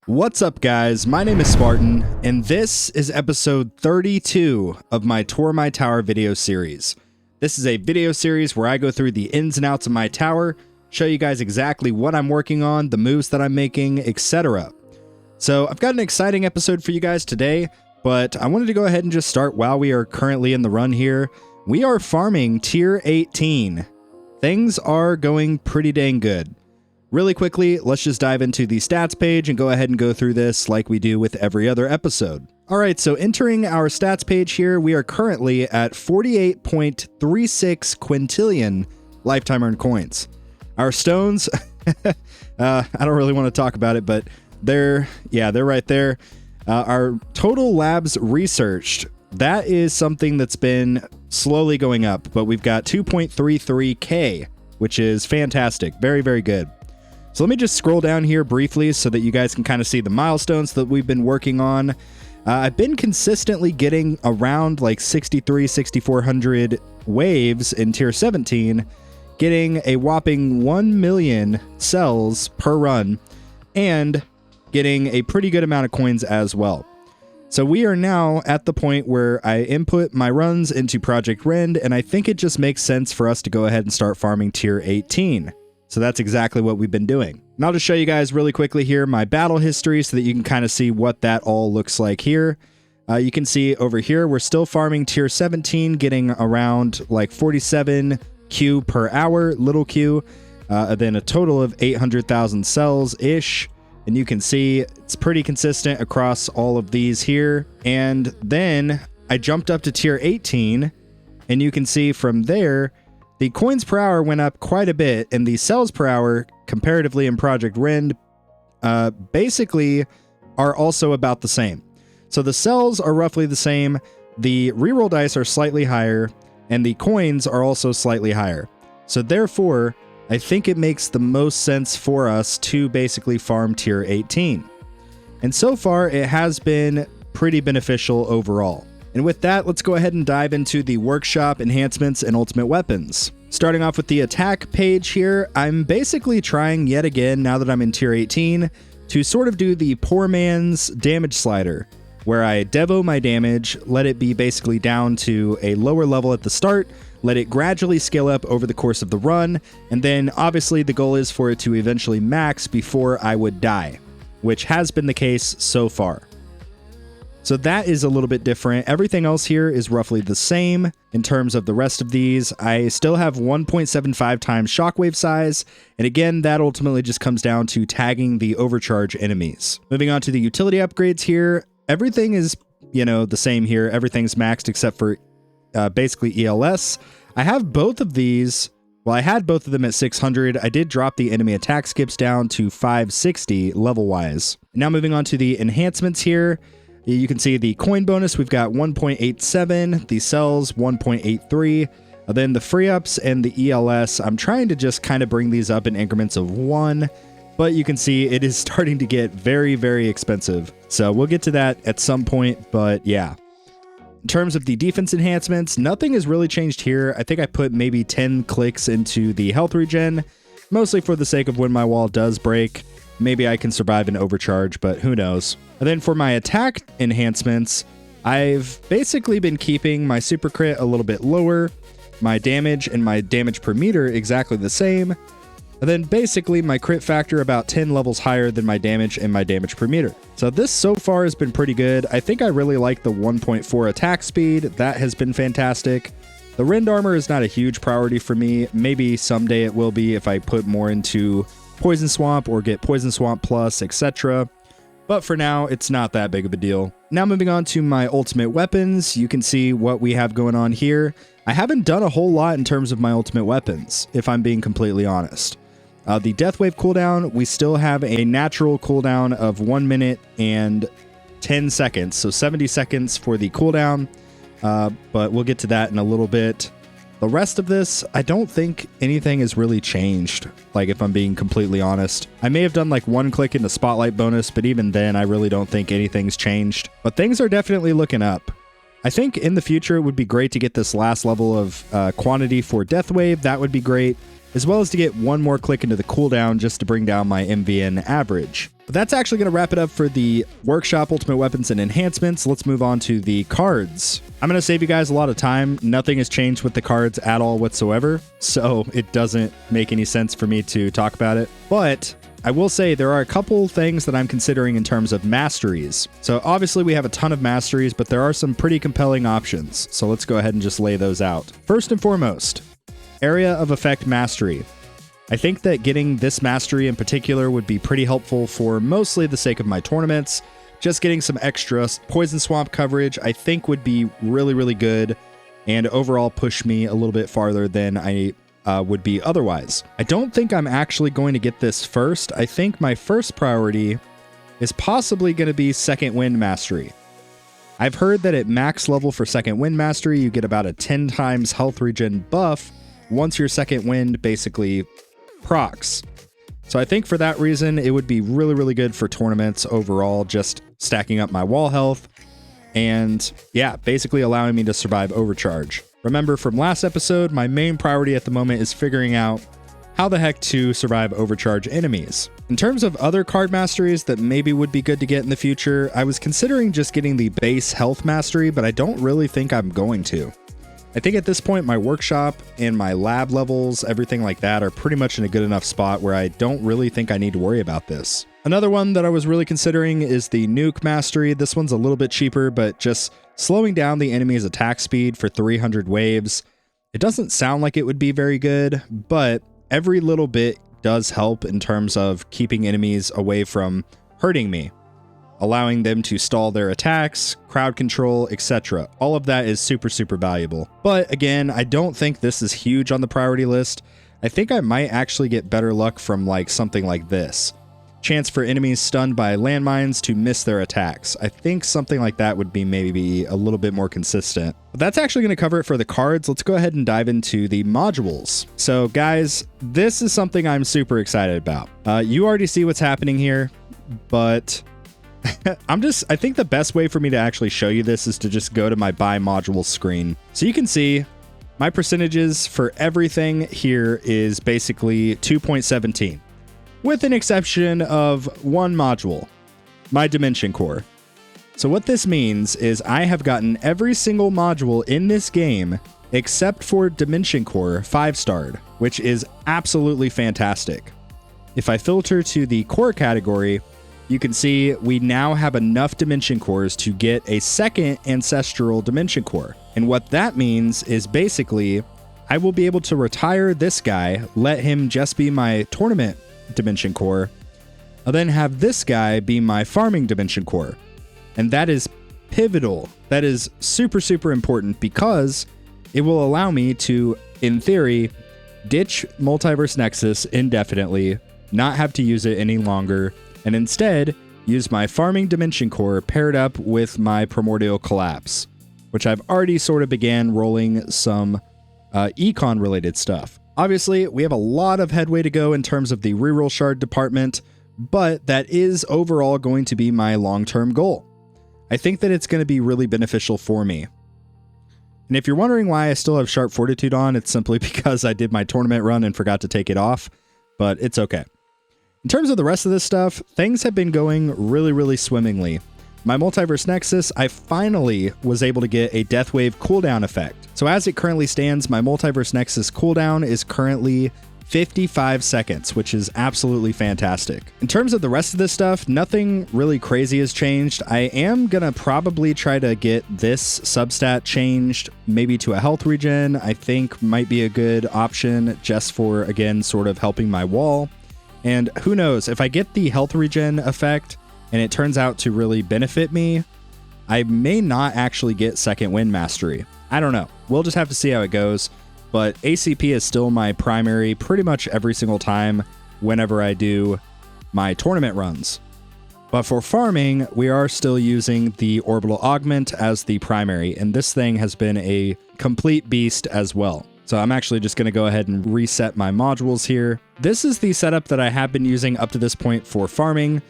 What's up, guys? My name is Spartan, and this is episode 32 of my Tour My Tower video series. This is a video series where I go through the ins and outs of my tower, show you guys exactly what I'm working on, the moves that I'm making, etc. So I've got an exciting episode for you guys today, but I wanted to go ahead and just start while we are currently in the run here. We are farming tier 18. Things are going pretty dang good. Really quickly, let's just dive into the stats page and go ahead and go through this like we do with every other episode. Alright, so entering our stats page here, we are currently at 48.36 quintillion lifetime earned coins. Our stones, I don't really want to talk about it, but they're right there. Our total labs researched, that is something that's been slowly going up, but we've got 2.33k, which is fantastic. Very, very good. So let me just scroll down here briefly so that you guys can kind of see the milestones that we've been working on. I've been consistently getting around like 6,400 waves in tier 17, getting a whopping 1 million cells per run, and getting a pretty good amount of coins as well. So we are now at the point where I input my runs into Project Rend, and I think it just makes sense for us to go ahead and start farming tier 18. So that's exactly what we've been doing. And I'll just show you guys really quickly here my battle history so that you can kind of see what that all looks like here. You can see over here, we're still farming tier 17, getting around like 47 Q per hour, little Q, then a total of 800,000 cells-ish. And you can see it's pretty consistent across all of these here. And then I jumped up to tier 18, and you can see from there, the coins per hour went up quite a bit, and the cells per hour, comparatively in Project Rend, basically are also about the same. So the cells are roughly the same, the reroll dice are slightly higher, and the coins are also slightly higher. So therefore, I think it makes the most sense for us to basically farm tier 18. And so far, it has been pretty beneficial overall. And with that, let's go ahead and dive into the workshop enhancements and ultimate weapons. Starting off with the attack page here, I'm basically trying yet again, now that I'm in tier 18, to sort of do the poor man's damage slider, where I devo my damage, let it be basically down to a lower level at the start, let it gradually scale up over the course of the run, and then obviously the goal is for it to eventually max before I would die, which has been the case so far. So that is a little bit different. Everything else here is roughly the same in terms of the rest of these. I still have 1.75 times shockwave size, and again, that ultimately just comes down to tagging the overcharge enemies. Moving on to the utility upgrades here, everything is, the same here. Everything's maxed except for basically ELS. I have both of these. Well, I had both of them at 600. I did drop the enemy attack skips down to 560 level-wise. Now moving on to the enhancements here. You can see the coin bonus, we've got 1.87, the cells 1.83, then the free ups and the ELS. I'm trying to just kind of bring these up in increments of 1, but you can see it is starting to get very, very expensive. So we'll get to that at some point, but yeah. In terms of the defense enhancements, nothing has really changed here. I think I put maybe 10 clicks into the health regen, mostly for the sake of when my wall does break. Maybe I can survive an overcharge, but who knows. And then for my attack enhancements, I've basically been keeping my super crit a little bit lower, my damage and my damage per meter exactly the same, and then basically my crit factor about 10 levels higher than my damage and my damage per meter. So this so far has been pretty good. I think I really like the 1.4 attack speed. That has been fantastic. The Rend armor is not a huge priority for me. Maybe someday it will be if I put more into Poison Swamp or get Poison Swamp Plus, etc. But for now, it's not that big of a deal. Now moving on to my ultimate weapons, you can see what we have going on here. I haven't done a whole lot in terms of my ultimate weapons, if I'm being completely honest. The Death Wave cooldown, we still have a natural cooldown of 1 minute and 10 seconds, so 70 seconds for the cooldown, but we'll get to that in a little bit. The rest of this, I don't think anything has really changed, like if I'm being completely honest. I may have done like 1 click in the Spotlight bonus, but even then I really don't think anything's changed. But things are definitely looking up. I think in the future it would be great to get this last level of quantity for Death Wave, that would be great, as well as to get 1 more click into the cooldown just to bring down my MVN average. But that's actually going to wrap it up for the workshop, ultimate weapons, and enhancements. Let's move on to the cards. I'm going to save you guys a lot of time. Nothing has changed with the cards at all whatsoever, so it doesn't make any sense for me to talk about it. But I will say there are a couple things that I'm considering in terms of masteries. So obviously we have a ton of masteries, but there are some pretty compelling options. So let's go ahead and just lay those out. First and foremost, area of effect mastery. I think that getting this mastery in particular would be pretty helpful for mostly the sake of my tournaments. Just getting some extra poison swamp coverage I think would be really, really good and overall push me a little bit farther than I would be otherwise. I don't think I'm actually going to get this first. I think my first priority is possibly going to be second wind mastery. I've heard that at max level for second wind mastery, you get about a 10 times health regen buff once your second wind basically procs. So I think for that reason, it would be really, really good for tournaments overall, just stacking up my wall health and yeah, basically allowing me to survive overcharge. Remember from last episode, my main priority at the moment is figuring out how the heck to survive overcharge enemies. In terms of other card masteries that maybe would be good to get in the future, I was considering just getting the base health mastery, but I don't really think I'm going to. I think at this point, my workshop and my lab levels, everything like that, are pretty much in a good enough spot where I don't really think I need to worry about this. Another one that I was really considering is the nuke mastery. This one's a little bit cheaper, but just slowing down the enemy's attack speed for 300 waves. It doesn't sound like it would be very good, but every little bit does help in terms of keeping enemies away from hurting me, allowing them to stall their attacks, crowd control, etc. All of that is super, super valuable. But again, I don't think this is huge on the priority list. I think I might actually get better luck from like something like this. Chance for enemies stunned by landmines to miss their attacks. I think something like that would be maybe a little bit more consistent. But that's actually going to cover it for the cards. Let's go ahead and dive into the modules. So guys, this is something I'm super excited about. You already see what's happening here, but I think the best way for me to actually show you this is to just go to my buy module screen. So you can see my percentages for everything here is basically 2.17. With an exception of one module, my Dimension Core. So what this means is I have gotten every single module in this game except for Dimension Core 5-starred, which is absolutely fantastic. If I filter to the core category, you can see we now have enough Dimension Cores to get a second Ancestral Dimension Core. And what that means is basically I will be able to retire this guy, let him just be my tournament Dimension Core. I'll then have this guy be my farming Dimension Core. And that is pivotal. That is super, super important because it will allow me to, in theory, ditch Multiverse Nexus indefinitely, not have to use it any longer, and instead use my farming Dimension Core paired up with my Primordial Collapse, which I've already sort of began rolling some econ related stuff. Obviously, we have a lot of headway to go in terms of the reroll shard department, but that is overall going to be my long-term goal. I think that it's going to be really beneficial for me. And if you're wondering why I still have Sharp Fortitude on, it's simply because I did my tournament run and forgot to take it off, but it's okay. In terms of the rest of this stuff, things have been going really, really swimmingly. My Multiverse Nexus, I finally was able to get a Death Wave cooldown effect. So as it currently stands, my Multiverse Nexus cooldown is currently 55 seconds, which is absolutely fantastic. In terms of the rest of this stuff, nothing really crazy has changed. I am gonna probably try to get this substat changed, maybe to a health regen. I think might be a good option just for, again, sort of helping my wall. And who knows, if I get the health regen effect and it turns out to really benefit me, I may not actually get second wind mastery. I don't know. We'll just have to see how it goes. But ACP is still my primary pretty much every single time whenever I do my tournament runs. But for farming, we are still using the Orbital Augment as the primary, and this thing has been a complete beast as well. So I'm actually just going to go ahead and reset my modules here. This is the setup that I have been using up to this point for farming,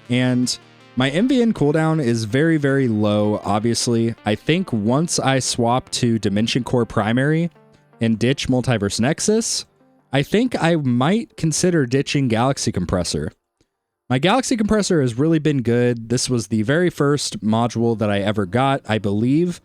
and my MVN cooldown is very, very low, obviously. I think once I swap to Dimension Core Primary and ditch Multiverse Nexus, I think I might consider ditching Galaxy Compressor. My Galaxy Compressor has really been good. This was the very first module that I ever got, I believe,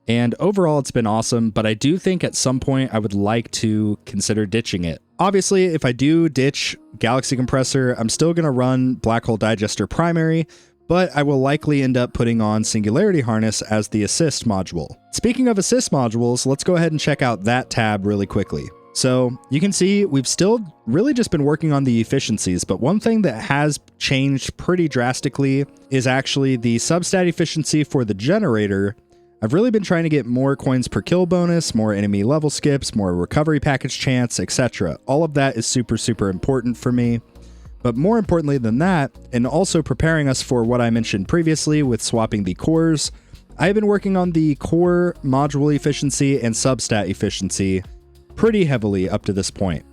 and overall it's been awesome, but I do think at some point I would like to consider ditching it. Obviously, if I do ditch Galaxy Compressor, I'm still going to run Black Hole Digester primary, but I will likely end up putting on Singularity Harness as the assist module. Speaking of assist modules, let's go ahead and check out that tab really quickly. So you can see we've still really just been working on the efficiencies, but one thing that has changed pretty drastically is actually the substat efficiency for the generator. I've really been trying to get more coins per kill bonus, more enemy level skips, more recovery package chance, etc. All of that is super, super important for me. But more importantly than that, and also preparing us for what I mentioned previously with swapping the cores, I've been working on the core module efficiency and substat efficiency pretty heavily up to this point.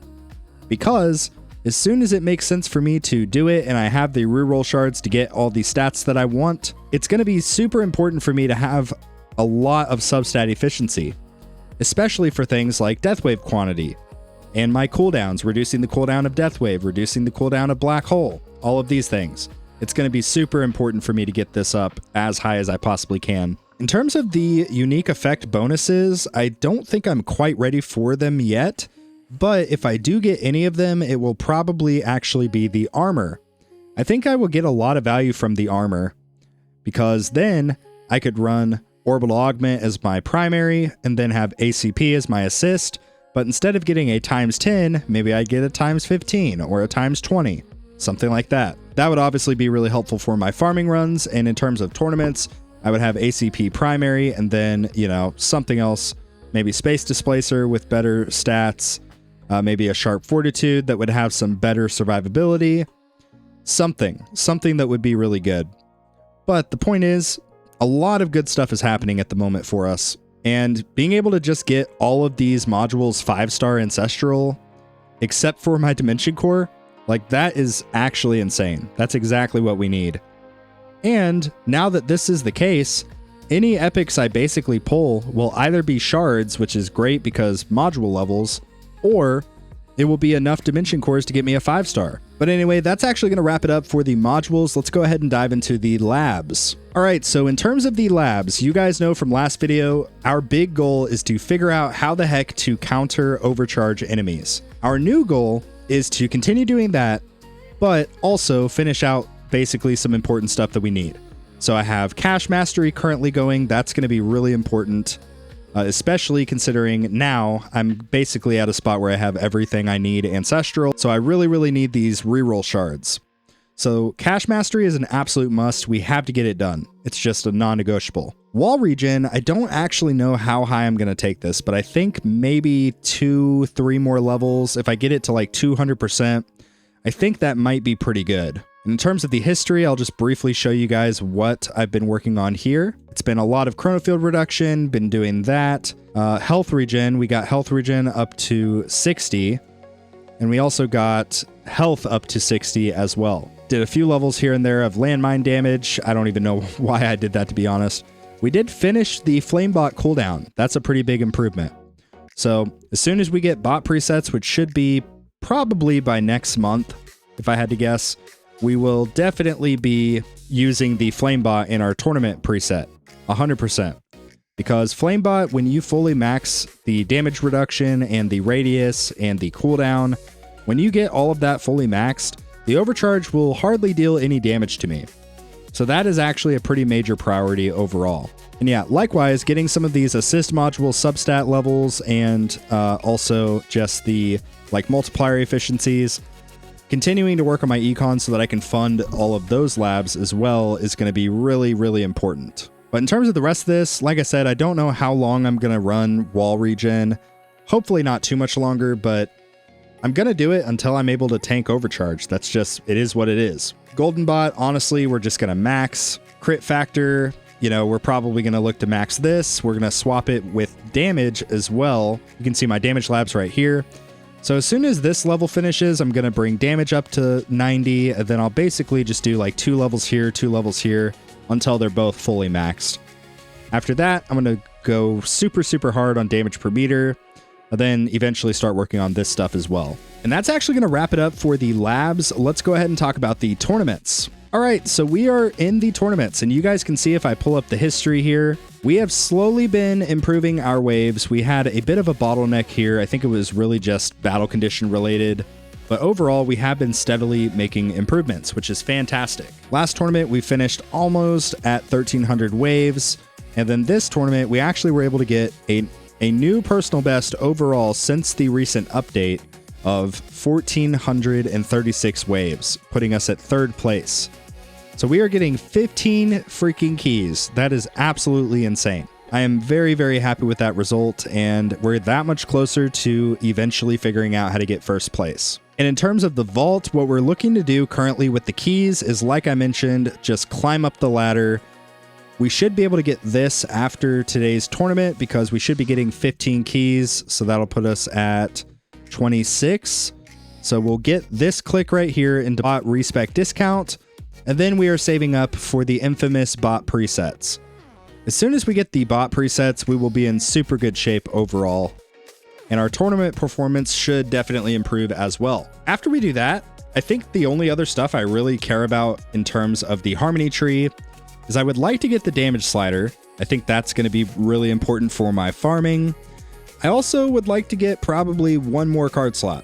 Because as soon as it makes sense for me to do it and I have the reroll shards to get all the stats that I want, it's going to be super important for me to have a lot of substat efficiency, especially for things like Deathwave quantity and my cooldowns, reducing the cooldown of Deathwave, reducing the cooldown of Black Hole, all of these things. It's going to be super important for me to get this up as high as I possibly can. In terms of the unique effect bonuses, I don't think I'm quite ready for them yet, but if I do get any of them, it will probably actually be the armor. I think I will get a lot of value from the armor, because then I could run Orbital Augment as my primary and then have ACP as my assist, but instead of getting a ×10, maybe I get a ×15 or a ×20, something like that. That would obviously be really helpful for my farming runs, and in terms of tournaments, I would have ACP primary and then, something else, maybe Space Displacer with better stats, maybe a Sharp Fortitude that would have some better survivability, something that would be really good. But the point is, a lot of good stuff is happening at the moment for us, and being able to just get all of these modules 5-star Ancestral, except for my Dimension Core, like that is actually insane. That's exactly what we need. And now that this is the case, any epics I basically pull will either be shards, which is great because module levels, or it will be enough Dimension Cores to get me a 5-star. But anyway, that's actually going to wrap it up for the modules. Let's go ahead and dive into the labs. All right, so in terms of the labs, you guys know from last video, our big goal is to figure out how the heck to counter overcharge enemies. Our new goal is to continue doing that, but also finish out basically some important stuff that we need. So I have Cache Mastery currently going. That's going to be really important, especially considering now I'm basically at a spot where I have everything I need Ancestral. So I really, really need these reroll shards. So Cache Mastery is an absolute must. We have to get it done. It's just a non-negotiable. Wall Regen, I don't actually know how high I'm going to take this, but I think maybe 2-3 more levels. If I get it to like 200%, I think that might be pretty good. In terms of the history, I'll just briefly show you guys what I've been working on here. It's been a lot of chronofield reduction, been doing that. Health regen, we got health regen up to 60, and we also got health up to 60 as well. Did a few levels here and there of landmine damage. I don't even know why I did that, to be honest. We did finish the Flamebot cooldown. That's a pretty big improvement. So as soon as we get bot presets, which should be probably by next month, if I had to guess, we will definitely be using the Flamebot in our tournament preset, 100%. Because Flamebot, when you fully max the damage reduction and the radius and the cooldown, when you get all of that fully maxed, the overcharge will hardly deal any damage to me. So that is actually a pretty major priority overall. And yeah, likewise, getting some of these assist module substat levels and also just the multiplier efficiencies, continuing to work on my econ so that I can fund all of those labs as well is going to be really, really important. But in terms of the rest of this, like I said, I don't know how long I'm going to run wall regen. Hopefully not too much longer, but I'm going to do it until I'm able to tank overcharge. That's just, it is what it is. Golden Bot, honestly, we're just going to max. Crit factor, we're probably going to look to max this. We're going to swap it with damage as well. You can see my damage labs right here. So as soon as this level finishes, I'm going to bring damage up to 90, and then I'll basically just do like 2 levels here, 2 levels here, until they're both fully maxed. After that, I'm going to go super, super hard on damage per meter. and then eventually start working on this stuff as well. And that's actually going to wrap it up for the labs. Let's go ahead and talk about the tournaments. All right, so we are in the tournaments, and you guys can see if I pull up the history here, we have slowly been improving our waves. We had a bit of a bottleneck here. I think it was really just battle condition related, but overall we have been steadily making improvements, which is fantastic. Last tournament, we finished almost at 1,300 waves, and then this tournament, we actually were able to get a new personal best overall since the recent update of 1,436 waves, putting us at 3rd place. So we are getting 15 freaking keys. That is absolutely insane. I am very, very happy with that result, and we're that much closer to eventually figuring out how to get 1st place. And in terms of the vault, what we're looking to do currently with the keys is, like I mentioned, just climb up the ladder. We should be able to get this after today's tournament because we should be getting 15 keys, so that'll put us at 26. So we'll get this click right here into bot respec discount, and then we are saving up for the infamous bot presets. As soon as we get the bot presets, we will be in super good shape overall, and our tournament performance should definitely improve as well. After we do that, I think the only other stuff I really care about in terms of the harmony tree is I would like to get the damage slider. I think that's going to be really important for my farming. I also would like to get probably one more card slot.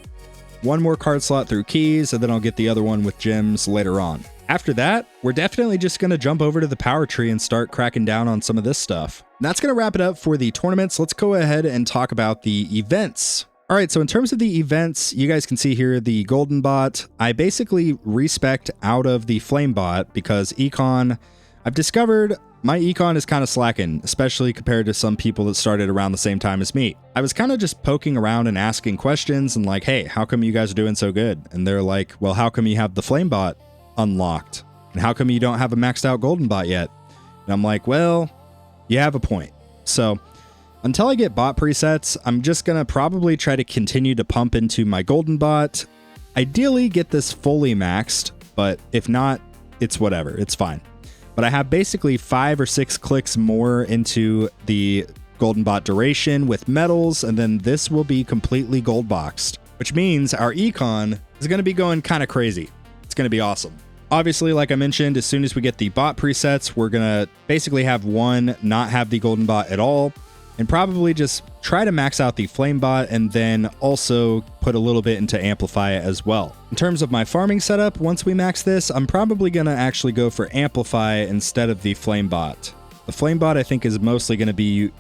One more card slot through keys, and then I'll get the other one with gems later on. After that, we're definitely just going to jump over to the power tree and start cracking down on some of this stuff. And that's going to wrap it up for the tournaments. Let's go ahead and talk about the events. All right, so in terms of the events, you guys can see here the golden bot. I basically respec'd out of the flame bot because econ, I've discovered my econ is kind of slacking, especially compared to some people that started around the same time as me. I was kind of just poking around and asking questions and like, hey, how come you guys are doing so good? And they're like, well, how come you have the flame bot unlocked? And how come you don't have a maxed out golden bot yet? And I'm like, well, you have a point. So until I get bot presets, I'm just going to probably try to continue to pump into my golden bot. Ideally get this fully maxed, but if not, it's whatever, it's fine. But I have basically 5 or 6 clicks more into the golden bot duration with metals, and then this will be completely gold boxed, which means our econ is going to be going kind of crazy. It's going to be awesome. Obviously, like I mentioned, as soon as we get the bot presets, we're going to basically have one not have the golden bot at all, and probably just try to max out the flame bot and then also put a little bit into amplify as well. In terms of my farming setup, once we max this, I'm probably going to actually go for amplify instead of the flame bot. The flame bot I think is mostly going to be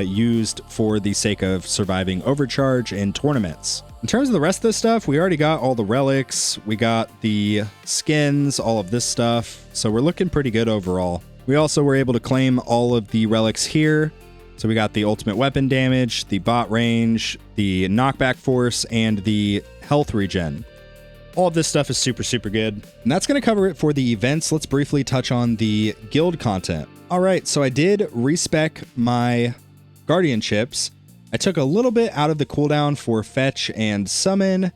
used for the sake of surviving overcharge in tournaments. In terms of the rest of this stuff, we already got all the relics, we got the skins, all of this stuff, so we're looking pretty good overall. We also were able to claim all of the relics here. So we got the ultimate weapon damage, the bot range, the knockback force, and the health regen. All of this stuff is super, super good. And that's going to cover it for the events. Let's briefly touch on the guild content. All right, so I did respec my guardianships. I took a little bit out of the cooldown for fetch and summon.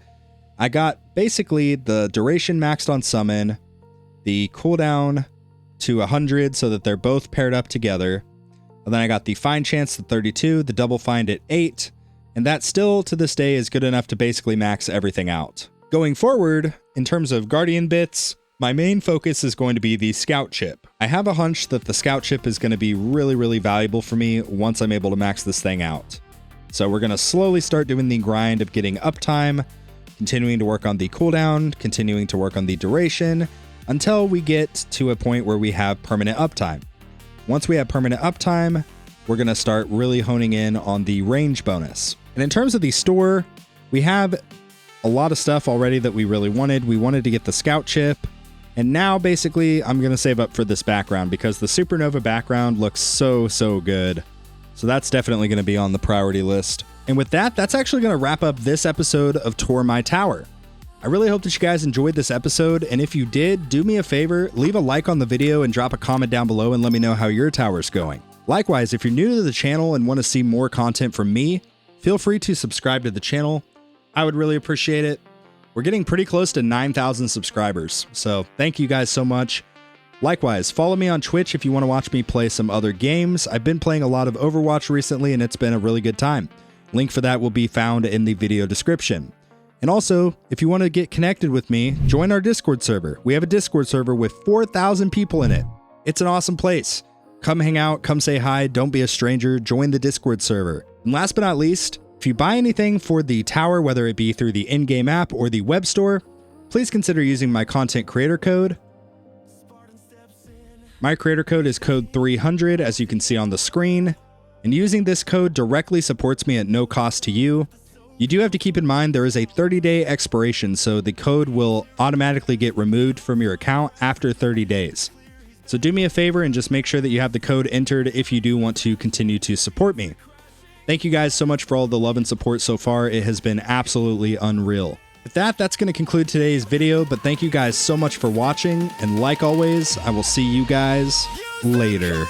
I got basically the duration maxed on summon, the cooldown to 100 so that they're both paired up together. And then I got the find chance to 32, the double find at 8, and that still to this day is good enough to basically max everything out. Going forward, in terms of guardian bits, my main focus is going to be the scout chip. I have a hunch that the scout chip is going to be really, really valuable for me once I'm able to max this thing out. So we're going to slowly start doing the grind of getting uptime, continuing to work on the cooldown, continuing to work on the duration, until we get to a point where we have permanent uptime. Once we have permanent uptime, we're going to start really honing in on the range bonus. And in terms of the store, we have a lot of stuff already that we really wanted. We wanted to get the scout chip, and now basically I'm going to save up for this background because the supernova background looks so, so good. So that's definitely going to be on the priority list. And with that, that's actually going to wrap up this episode of Tour My Tower. I really hope that you guys enjoyed this episode, and if you did, do me a favor, leave a like on the video and drop a comment down below and let me know how your tower's going. Likewise, if you're new to the channel and want to see more content from me, feel free to subscribe to the channel. I would really appreciate it. We're getting pretty close to 9,000 subscribers, so thank you guys so much. Likewise, follow me on Twitch if you want to watch me play some other games. I've been playing a lot of Overwatch recently, and it's been a really good time. Link for that will be found in the video description. And also, if you want to get connected with me, join our Discord server. We have a Discord server with 4,000 people in it. It's an awesome place. Come hang out, come say hi, don't be a stranger, join the Discord server. And last but not least, if you buy anything for the tower, whether it be through the in-game app or the web store, please consider using my content creator code. My creator code is code 300, as you can see on the screen, and using this code directly supports me at no cost to you. You do have to keep in mind there is a 30-day expiration, so the code will automatically get removed from your account after 30 days. So do me a favor and just make sure that you have the code entered if you do want to continue to support me. Thank you guys so much for all the love and support so far. It has been absolutely unreal. With that, that's going to conclude today's video, but thank you guys so much for watching, and like always, I will see you guys later.